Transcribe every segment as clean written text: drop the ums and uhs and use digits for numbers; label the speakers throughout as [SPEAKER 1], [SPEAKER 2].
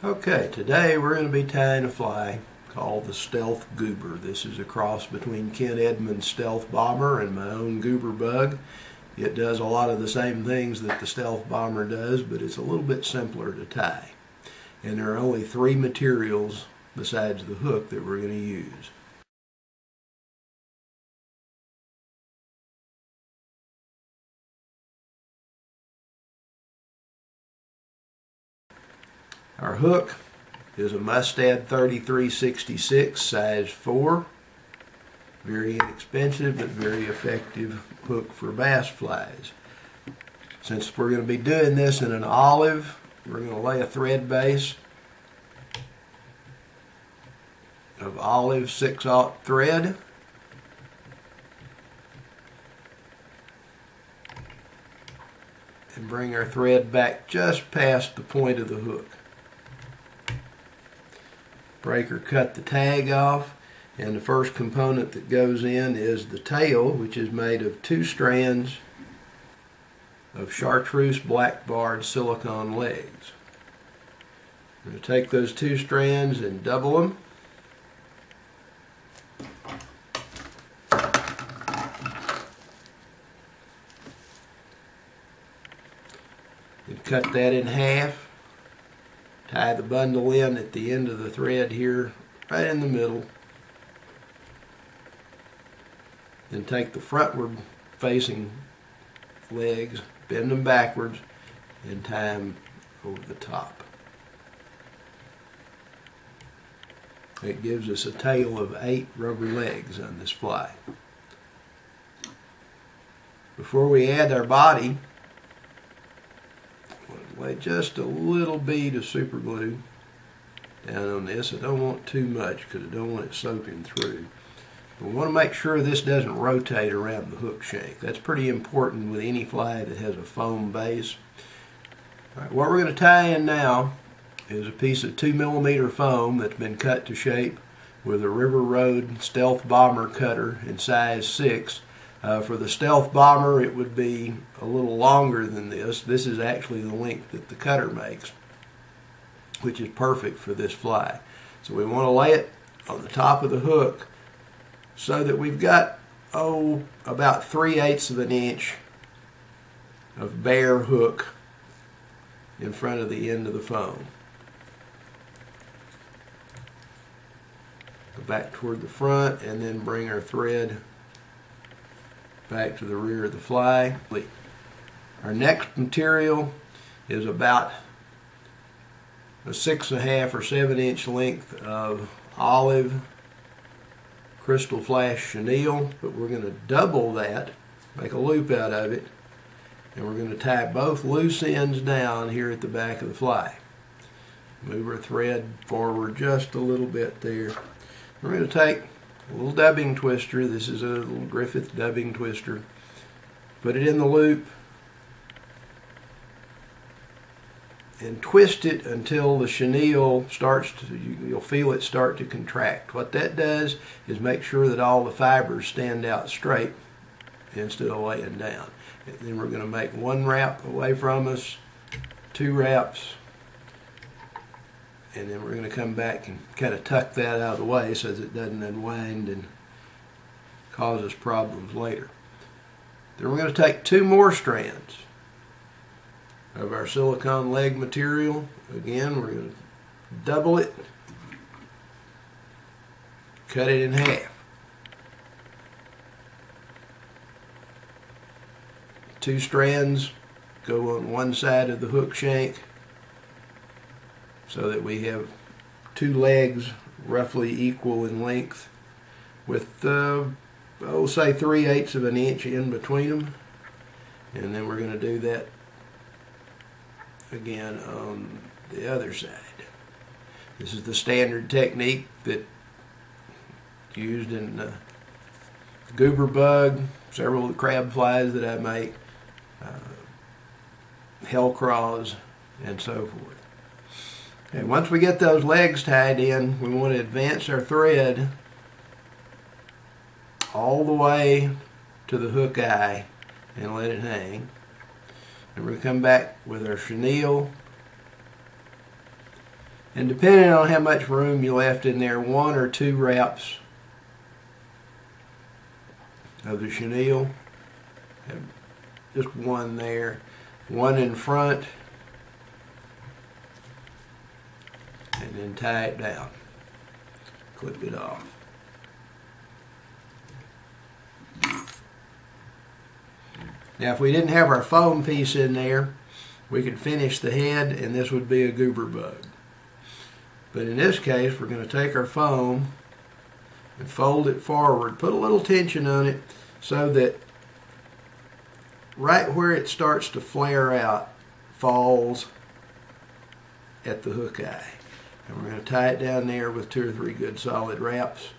[SPEAKER 1] Okay, today we're going to be tying a fly called the Stealth Goober. This is a cross between Ken Edmonds' Stealth Bomber and my own Goober bug. It does a lot of the same things that the Stealth Bomber does, but it's a little bit simpler to tie. And there are only 3 materials besides the hook that we're going to use. Our hook is a Mustad 3366 size 4. Very inexpensive but very effective hook for bass flies. Since we're going to be doing this in an olive, we're going to lay a thread base of olive 6/0 thread. And bring our thread back just past the point of the hook. Break or cut the tag off, and the first component that goes in is the tail, which is made of 2 strands of chartreuse black barred silicone legs. I'm going to take those 2 strands and double them. And cut that in half. Tie the bundle in at the end of the thread here, right in the middle. Then take the frontward facing legs, bend them backwards, and tie them over the top. It gives us a tail of 8 rubber legs on this fly. Before we add our body, lay just a little bead of super glue down on this. I don't want too much because I don't want it soaking through. But we want to make sure this doesn't rotate around the hook shank. That's pretty important with any fly that has a foam base. All right, what we're going to tie in now is a piece of 2mm foam that's been cut to shape with a River Road Stealth Bomber cutter in size 6. For the Stealth Bomber, it would be a little longer than this. This is actually the length that the cutter makes, which is perfect for this fly. So we want to lay it on the top of the hook so that we've got, about 3/8 of an inch of bare hook in front of the end of the foam. Go back toward the front and then bring our thread back to the rear of the fly. Our next material is about a 6.5 or 7-inch length of olive crystal flash chenille, but we're going to double that, make a loop out of it, and we're going to tie both loose ends down here at the back of the fly. Move our thread forward just a little bit there. We're going to take a little dubbing twister. This is a little Griffith dubbing twister. Put it in the loop and twist it until the chenille starts to, you'll feel it start to contract. What that does is make sure that all the fibers stand out straight instead of laying down. And then we're going to make 1 wrap away from us, 2 wraps, and then we're going to come back and kind of tuck that out of the way so that it doesn't unwind and cause us problems later. Then we're going to take 2 more strands of our silicone leg material. Again, we're going to double it, cut it in half. 2 strands go on one side of the hook shank, so that we have 2 legs roughly equal in length with, say 3/8 of an inch in between them. And then we're going to do that again on the other side. This is the standard technique that used in the Goober bug, several of the crab flies that I make, hell craws, and so forth. And once we get those legs tied in, we want to advance our thread all the way to the hook eye and let it hang. And we're going to come back with our chenille And depending on how much room you left in there, 1 or 2 wraps of the chenille. Just one there, one in front, and then tie it down. Clip it off. Now if we didn't have our foam piece in there, we could finish the head and this would be a goober bug. But in this case, we're going to take our foam and fold it forward, put a little tension on it so that right where it starts to flare out falls at the hook eye. And we're going to tie it down there with 2 or 3 good solid wraps.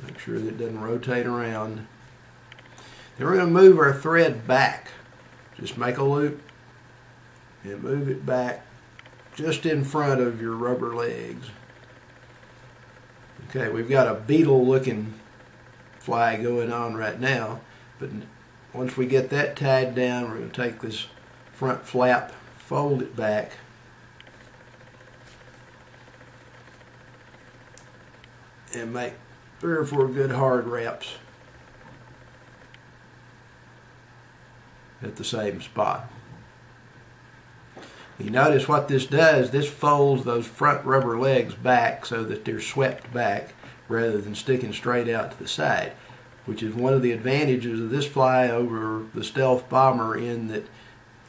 [SPEAKER 1] Make sure that it doesn't rotate around. Then we're going to move our thread back. Just make a loop and move it back just in front of your rubber legs. Okay, we've got a beetle looking fly going on right now, but once we get that tied down, we're going to take this front flap, fold it back, and make 3 or 4 good hard wraps at the same spot. You notice what this does, this folds those front rubber legs back so that they're swept back rather than sticking straight out to the side, which is one of the advantages of this fly over the Stealth Bomber, in that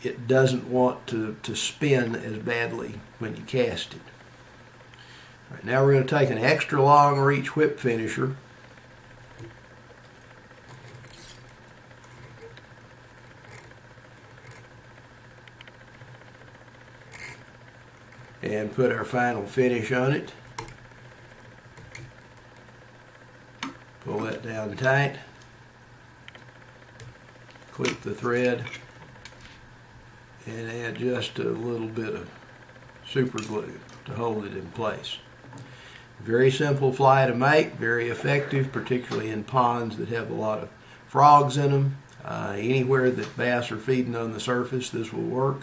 [SPEAKER 1] it doesn't want to spin as badly when you cast it. All right, now we're going to take an extra long reach whip finisher and put our final finish on it. Pull that down tight, clip the thread, and add just a little bit of super glue to hold it in place. Very simple fly to make, very effective, particularly in ponds that have a lot of frogs in them. Anywhere that bass are feeding on the surface, this will work.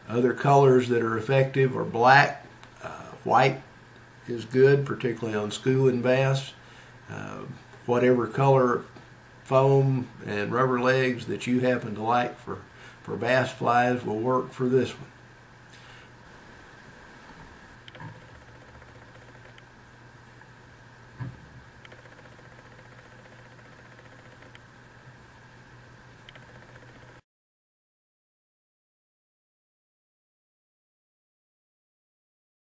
[SPEAKER 1] Other colors that are effective are black. White is good, particularly on schooling bass. Whatever color foam and rubber legs that you happen to like for bass flies will work for this one.